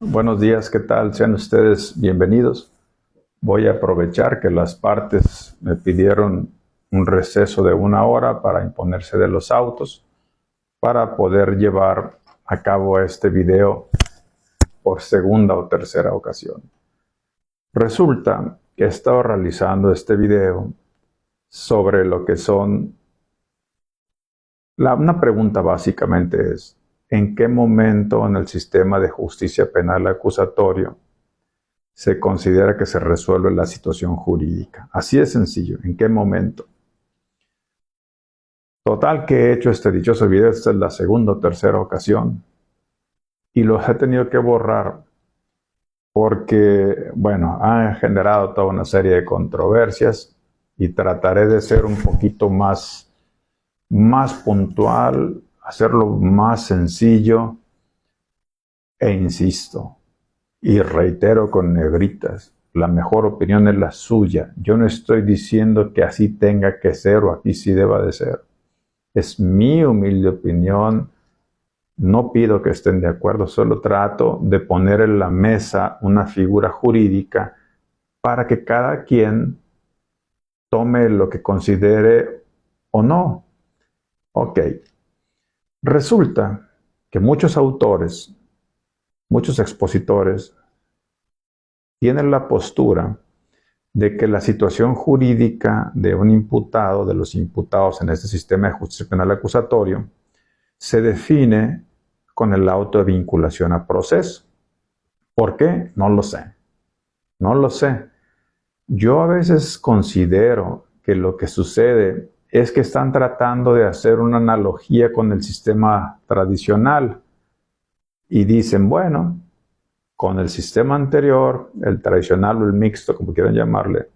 Buenos días, ¿qué tal? Sean ustedes bienvenidos. Voy a aprovechar que las partes me pidieron un receso de 1 hora para imponerse de los autos para poder llevar a cabo este video por segunda o tercera ocasión. Resulta que he estado realizando este video sobre lo que son... Una pregunta básicamente es: ¿en qué momento en el sistema de justicia penal acusatorio se considera que se resuelve la situación jurídica? Así de sencillo, ¿en qué momento? Total que he hecho este dichoso video, esta es la segunda o tercera ocasión, y los he tenido que borrar porque, bueno, han generado toda una serie de controversias y trataré de ser un poquito más puntual, hacerlo más sencillo e insisto, y reitero con negritas, la mejor opinión es la suya. Yo no estoy diciendo que así tenga que ser o aquí sí deba de ser. Es mi humilde opinión. No pido que estén de acuerdo, solo trato de poner en la mesa una figura jurídica para que cada quien tome lo que considere o no. Ok. Resulta que muchos autores, muchos expositores, tienen la postura de que la situación jurídica de un imputado, de los imputados en este sistema de justicia penal acusatorio, se define con el auto de vinculación a proceso. ¿Por qué? No lo sé. No lo sé. Yo a veces considero que lo que sucede es que están tratando de hacer una analogía con el sistema tradicional y dicen, bueno, con el sistema anterior, el tradicional o el mixto, como quieran llamarle,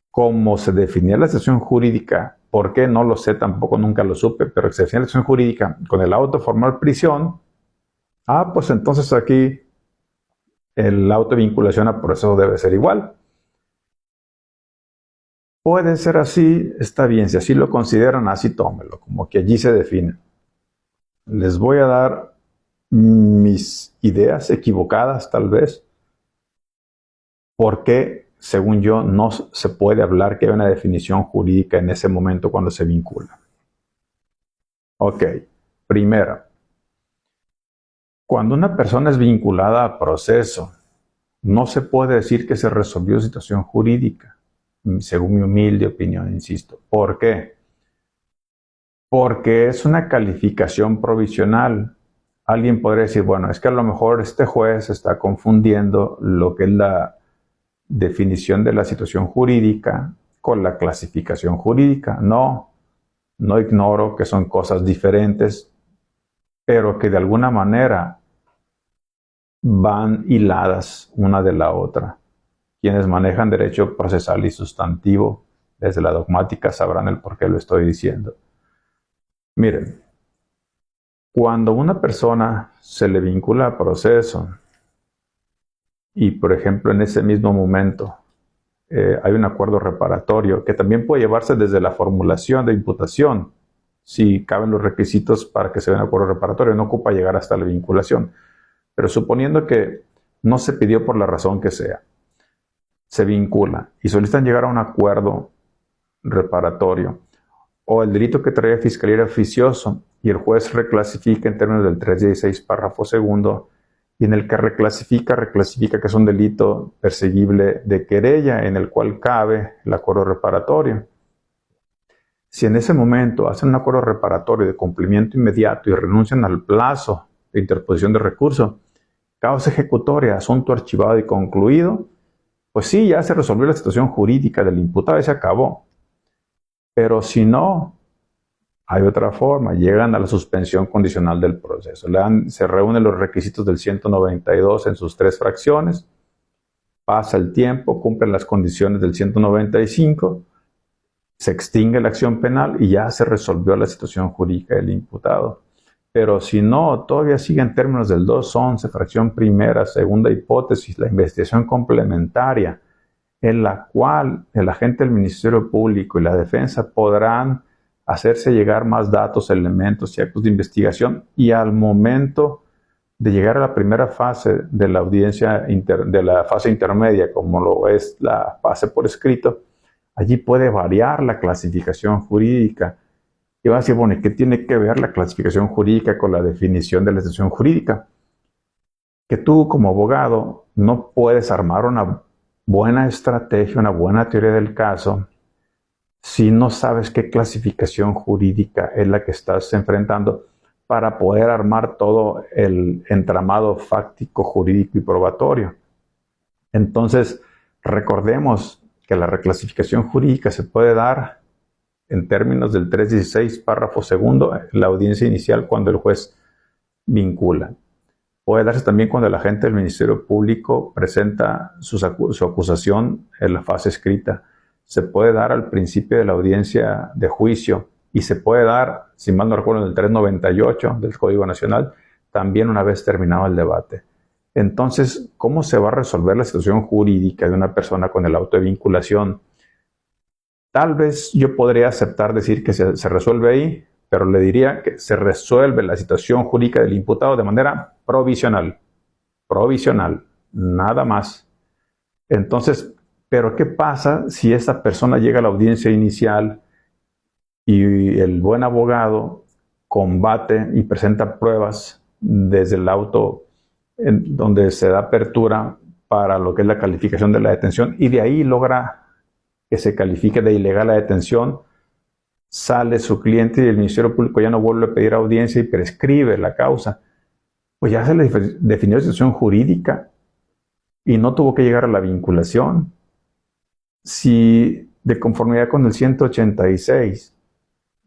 como se definía la situación jurídica, ¿por qué? No lo sé, tampoco nunca lo supe, pero se definía la situación jurídica con el auto de formal prisión, pues entonces aquí el auto de vinculación a proceso debe ser igual. Puede ser así, está bien, si así lo consideran, así tómelo, como que allí se define. Les voy a dar mis ideas equivocadas, tal vez, porque, según yo, no se puede hablar que hay una definición jurídica en ese momento cuando se vincula. Ok, primero, cuando una persona es vinculada a proceso, no se puede decir que se resolvió situación jurídica, según mi humilde opinión, insisto. ¿Por qué? Porque es una calificación provisional. Alguien podría decir, bueno, es que a lo mejor este juez está confundiendo lo que es la definición de la situación jurídica con la clasificación jurídica. No ignoro que son cosas diferentes, pero que de alguna manera van hiladas una de la otra. Quienes manejan derecho procesal y sustantivo desde la dogmática sabrán el por qué lo estoy diciendo. Miren, cuando una persona se le vincula a proceso y, por ejemplo, en ese mismo momento hay un acuerdo reparatorio que también puede llevarse desde la formulación de imputación, si caben los requisitos para que se vea un acuerdo reparatorio, no ocupa llegar hasta la vinculación. Pero suponiendo que no se pidió por la razón que sea, se vincula y solicitan llegar a un acuerdo reparatorio, o el delito que trae fiscalía era oficioso y el juez reclasifica en términos del 316 párrafo segundo, y en el que reclasifica que es un delito perseguible de querella en el cual cabe el acuerdo reparatorio. Si en ese momento hacen un acuerdo reparatorio de cumplimiento inmediato y renuncian al plazo de interposición de recurso, causa ejecutoria, asunto archivado y concluido, pues sí, ya se resolvió la situación jurídica del imputado y se acabó. Pero si no, hay otra forma, llegan a la suspensión condicional del proceso. Se reúnen los requisitos del 192 en sus 3 fracciones, pasa el tiempo, cumplen las condiciones del 195, se extingue la acción penal y ya se resolvió la situación jurídica del imputado. Pero si no, todavía sigue en términos del 211, fracción primera, segunda hipótesis, la investigación complementaria, en la cual el agente del Ministerio Público y la defensa podrán hacerse llegar más datos, elementos y actos de investigación, y al momento de llegar a la primera fase de la audiencia, de la fase intermedia, como lo es la fase por escrito, allí puede variar la clasificación jurídica. Y va a decir, bueno, ¿y qué tiene que ver la clasificación jurídica con la definición de la situación jurídica? Que tú como abogado no puedes armar una buena estrategia, una buena teoría del caso, si no sabes qué clasificación jurídica es la que estás enfrentando para poder armar todo el entramado fáctico, jurídico y probatorio. Entonces, recordemos que la reclasificación jurídica se puede dar en términos del 316, párrafo segundo, en la audiencia inicial cuando el juez vincula. Puede darse también cuando el agente del Ministerio Público presenta su acusación en la fase escrita. Se puede dar al principio de la audiencia de juicio y se puede dar, si mal no recuerdo, en el 398 del Código Nacional, también una vez terminado el debate. Entonces, ¿cómo se va a resolver la situación jurídica de una persona con el auto de vinculación? Tal vez yo podría aceptar decir que se resuelve ahí, pero le diría que se resuelve la situación jurídica del imputado de manera provisional. Provisional, nada más. Entonces, ¿pero qué pasa si esta persona llega a la audiencia inicial y el buen abogado combate y presenta pruebas desde el auto en donde se da apertura para lo que es la calificación de la detención y de ahí logra que se califique de ilegal la detención? Sale su cliente y el Ministerio Público ya no vuelve a pedir audiencia y prescribe la causa. Pues ya se le definió la situación jurídica y no tuvo que llegar a la vinculación. Si de conformidad con el 186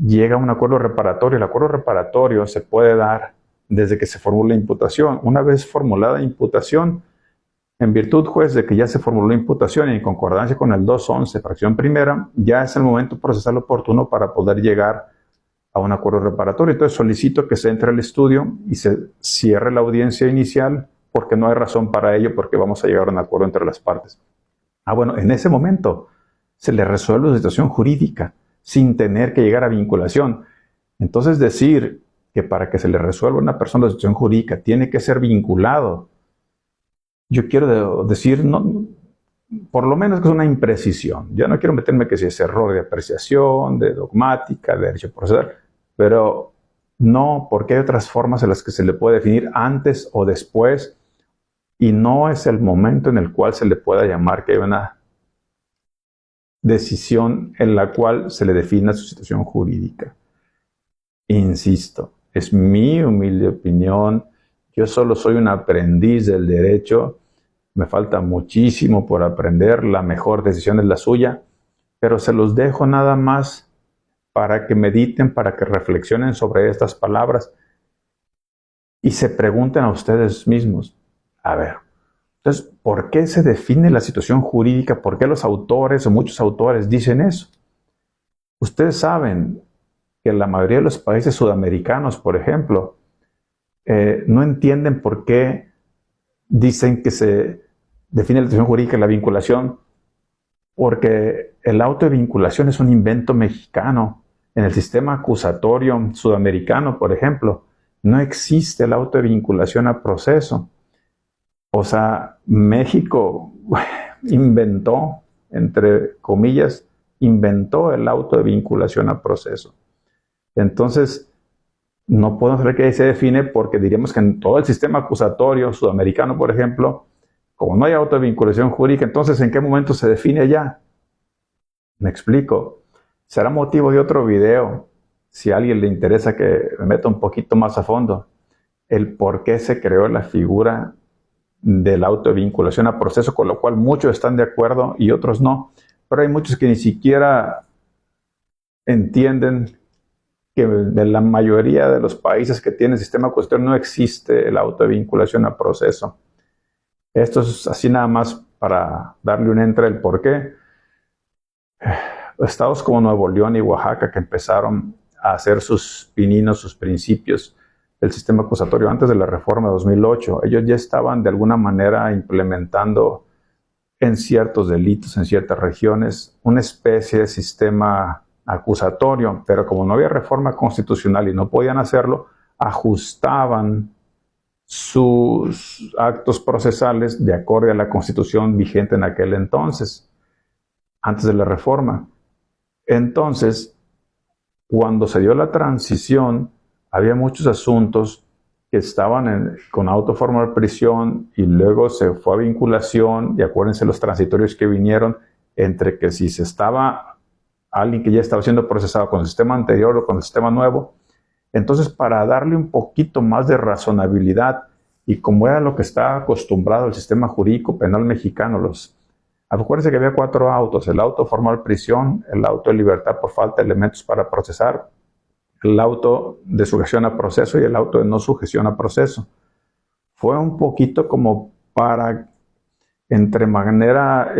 llega a un acuerdo reparatorio, el acuerdo reparatorio se puede dar desde que se formula la imputación. Una vez formulada la imputación, en virtud, juez, de que ya se formuló la imputación y en concordancia con el 211, fracción primera, ya es el momento procesal oportuno para poder llegar a un acuerdo reparatorio. Entonces solicito que se entre al estudio y se cierre la audiencia inicial porque no hay razón para ello, porque vamos a llegar a un acuerdo entre las partes. Bueno, en ese momento se le resuelve la situación jurídica sin tener que llegar a vinculación. Entonces decir que para que se le resuelva a una persona la situación jurídica tiene que ser vinculado, yo quiero decir, no, por lo menos que es una imprecisión. Ya no quiero meterme que si es error de apreciación, de dogmática, de derecho procesal, pero no, porque hay otras formas en las que se le puede definir antes o después y no es el momento en el cual se le pueda llamar que hay una decisión en la cual se le defina su situación jurídica. Insisto, es mi humilde opinión. Yo solo soy un aprendiz del derecho. Me falta muchísimo por aprender. La mejor decisión es la suya. Pero se los dejo nada más para que mediten, para que reflexionen sobre estas palabras y se pregunten a ustedes mismos. A ver, entonces, ¿por qué se define la situación jurídica? ¿Por qué los autores o muchos autores dicen eso? Ustedes saben que la mayoría de los países sudamericanos, por ejemplo, no entienden por qué dicen que se define la situación jurídica y la vinculación, porque el auto de vinculación es un invento mexicano. En el sistema acusatorio sudamericano, por ejemplo, no existe el auto de vinculación a proceso. O sea, México inventó, entre comillas, inventó el auto de vinculación a proceso. Entonces, no podemos saber que ahí se define porque diríamos que en todo el sistema acusatorio sudamericano, por ejemplo, como no hay auto de vinculación jurídica, entonces ¿en qué momento se define allá? Me explico. Será motivo de otro video, si a alguien le interesa que me meta un poquito más a fondo, el por qué se creó la figura del auto de vinculación a proceso, con lo cual muchos están de acuerdo y otros no. Pero hay muchos que ni siquiera entienden que en la mayoría de los países que tienen sistema acusatorio no existe el auto de vinculación a proceso. Esto es así nada más para darle un entre el por qué. Estados como Nuevo León y Oaxaca, que empezaron a hacer sus pininos, sus principios del sistema acusatorio antes de la reforma de 2008, ellos ya estaban de alguna manera implementando en ciertos delitos, en ciertas regiones, una especie de sistema acusatorio, pero como no había reforma constitucional y no podían hacerlo, ajustaban sus actos procesales de acuerdo a la Constitución vigente en aquel entonces, antes de la reforma. Entonces, cuando se dio la transición, había muchos asuntos que estaban con auto formal prisión y luego se fue a vinculación, y acuérdense los transitorios que vinieron entre que si se estaba alguien que ya estaba siendo procesado con el sistema anterior o con el sistema nuevo. Entonces, para darle un poquito más de razonabilidad, y como era lo que estaba acostumbrado el sistema jurídico penal mexicano, acuérdense que había 4 autos: el auto formal prisión, el auto de libertad por falta de elementos para procesar, el auto de sujeción a proceso y el auto de no sujeción a proceso. Fue un poquito como para, entre manera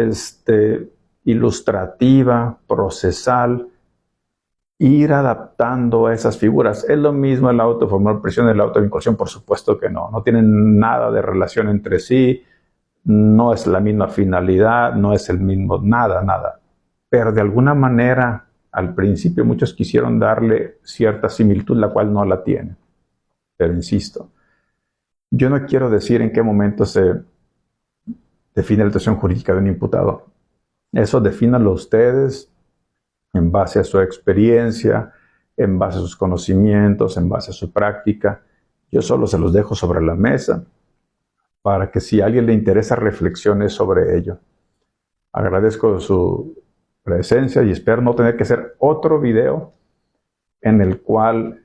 ilustrativa, procesal, ir adaptando a esas figuras. Es lo mismo el auto formal prisión y el auto de vinculación, por supuesto que no. No tienen nada de relación entre sí, no es la misma finalidad, no es el mismo, nada. Pero de alguna manera, al principio muchos quisieron darle cierta similitud, la cual no la tiene. Pero insisto, yo no quiero decir en qué momento se define la situación jurídica de un imputado. Eso defínanlo ustedes en base a su experiencia, en base a sus conocimientos, en base a su práctica. Yo solo se los dejo sobre la mesa para que si a alguien le interesa reflexione sobre ello. Agradezco su presencia y espero no tener que hacer otro video en el cual,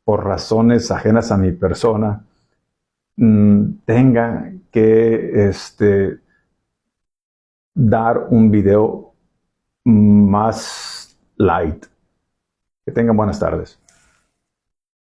por razones ajenas a mi persona, tenga que dar un video más light. Que tengan buenas tardes.